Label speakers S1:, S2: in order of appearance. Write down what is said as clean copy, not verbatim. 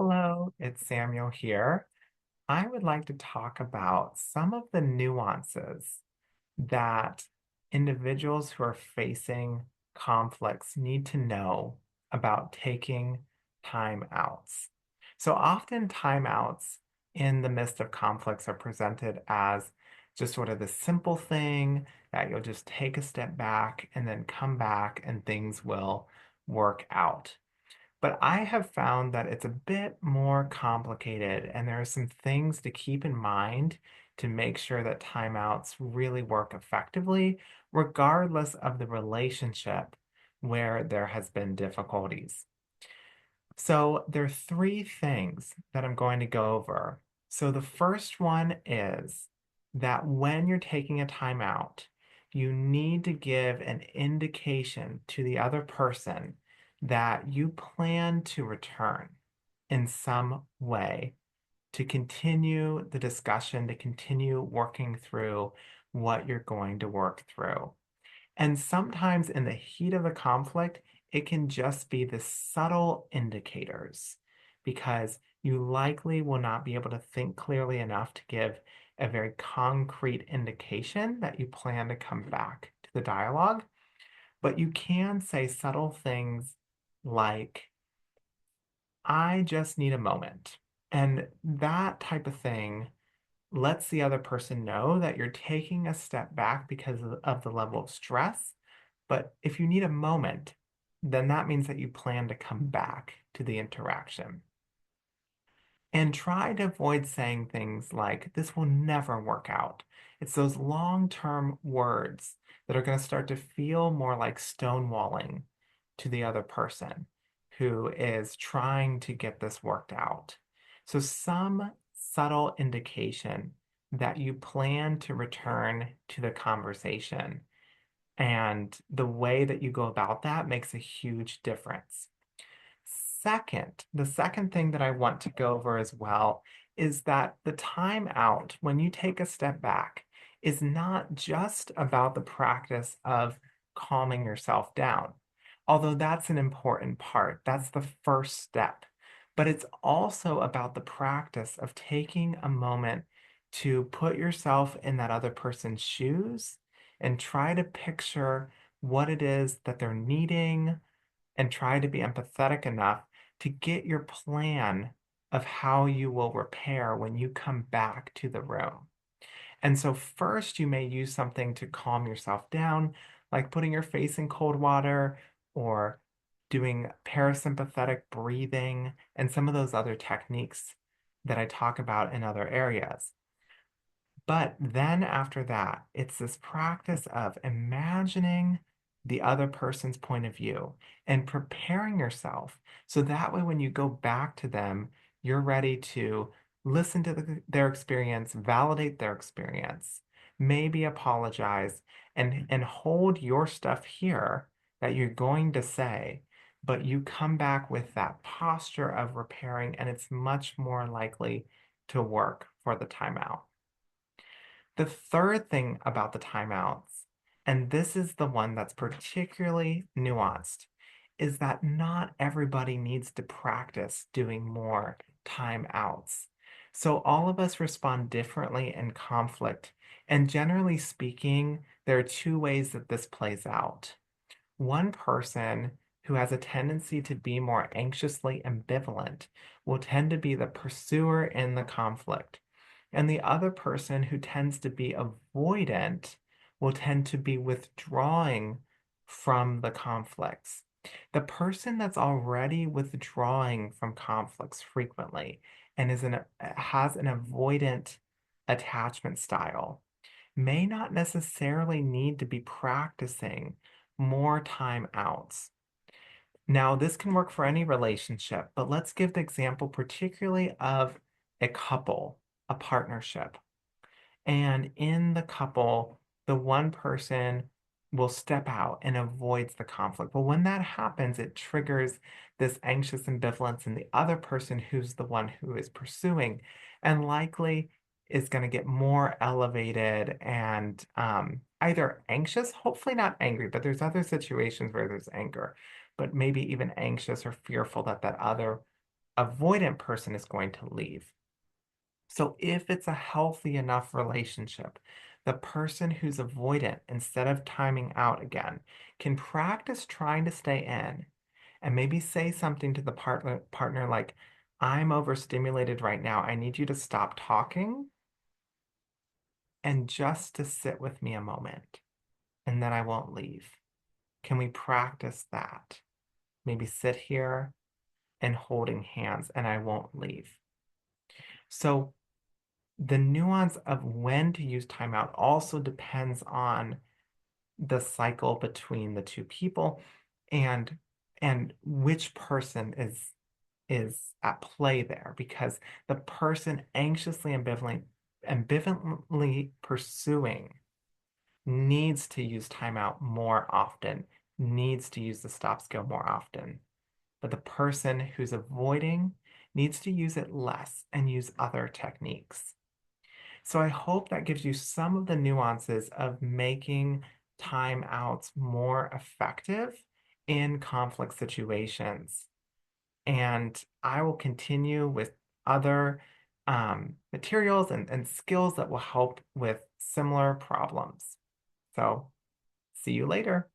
S1: Hello, it's Samuel here. I would like to talk about some of the nuances that individuals who are facing conflicts need to know about taking timeouts. So often, timeouts in the midst of conflicts are presented as just sort of the simple thing that you'll just take a step back and then come back and things will work out. But I have found that it's a bit more complicated, and there are some things to keep in mind to make sure that timeouts really work effectively, regardless of the relationship where there has been difficulties. So there are three things that I'm going to go over. So the first one is that when you're taking a timeout, you need to give an indication to the other person that you plan to return in some way to continue the discussion, to continue working through what you're going to work through. And sometimes in the heat of a conflict, it can just be the subtle indicators because you likely will not be able to think clearly enough to give a very concrete indication that you plan to come back to the dialogue. But you can say subtle things like, I just need a moment. And that type of thing lets the other person know that you're taking a step back because of the level of stress. But if you need a moment, then that means that you plan to come back to the interaction. And try to avoid saying things like, this will never work out. It's those long-term words that are going to start to feel more like stonewalling to the other person who is trying to get this worked out. So some subtle indication that you plan to return to the conversation and the way that you go about that makes a huge difference. The second thing that I want to go over as well is that the time out, when you take a step back, is not just about the practice of calming yourself down, although that's an important part. That's the first step. But it's also about the practice of taking a moment to put yourself in that other person's shoes and try to picture what it is that they're needing and try to be empathetic enough to get your plan of how you will repair when you come back to the room. And so first you may use something to calm yourself down, like putting your face in cold water or doing parasympathetic breathing and some of those other techniques that I talk about in other areas. But then after that, it's this practice of imagining the other person's point of view and preparing yourself. So that way, when you go back to them, you're ready to listen to their experience, validate their experience, maybe apologize, and hold your stuff here that you're going to say. But you come back with that posture of repairing, and it's much more likely to work for the timeout. The third thing about the timeouts, and this is the one that's particularly nuanced, is that not everybody needs to practice doing more timeouts. So all of us respond differently in conflict. And generally speaking, there are two ways that this plays out. One person who has a tendency to be more anxiously ambivalent will tend to be the pursuer in the conflict. And the other person who tends to be avoidant will tend to be withdrawing from the conflicts. The person that's already withdrawing from conflicts frequently and has an avoidant attachment style may not necessarily need to be practicing more time outs. Now, this can work for any relationship, but let's give the example particularly of a couple, a partnership. And in the couple, the one person will step out and avoids the conflict. But when that happens, it triggers this anxious ambivalence in the other person who's the one who is pursuing, and likely is going to get more elevated and either anxious, hopefully not angry, but there's other situations where there's anger, but maybe even anxious or fearful that that other avoidant person is going to leave. So if it's a healthy enough relationship, the person who's avoidant, instead of timing out again, can practice trying to stay in and maybe say something to the partner like, I'm overstimulated right now. I need you to stop talking and just to sit with me a moment, and then I won't leave. Can we practice that? Maybe sit here and holding hands, and I won't leave. So the nuance of when to use timeout also depends on the cycle between the two people and which person is at play there, because the person anxiously ambivalently pursuing needs to use timeout more often, needs to use the stop skill more often. But the person who's avoiding needs to use it less and use other techniques. So I hope that gives you some of the nuances of making timeouts more effective in conflict situations. And I will continue with other materials and skills that will help with similar problems. So see you later.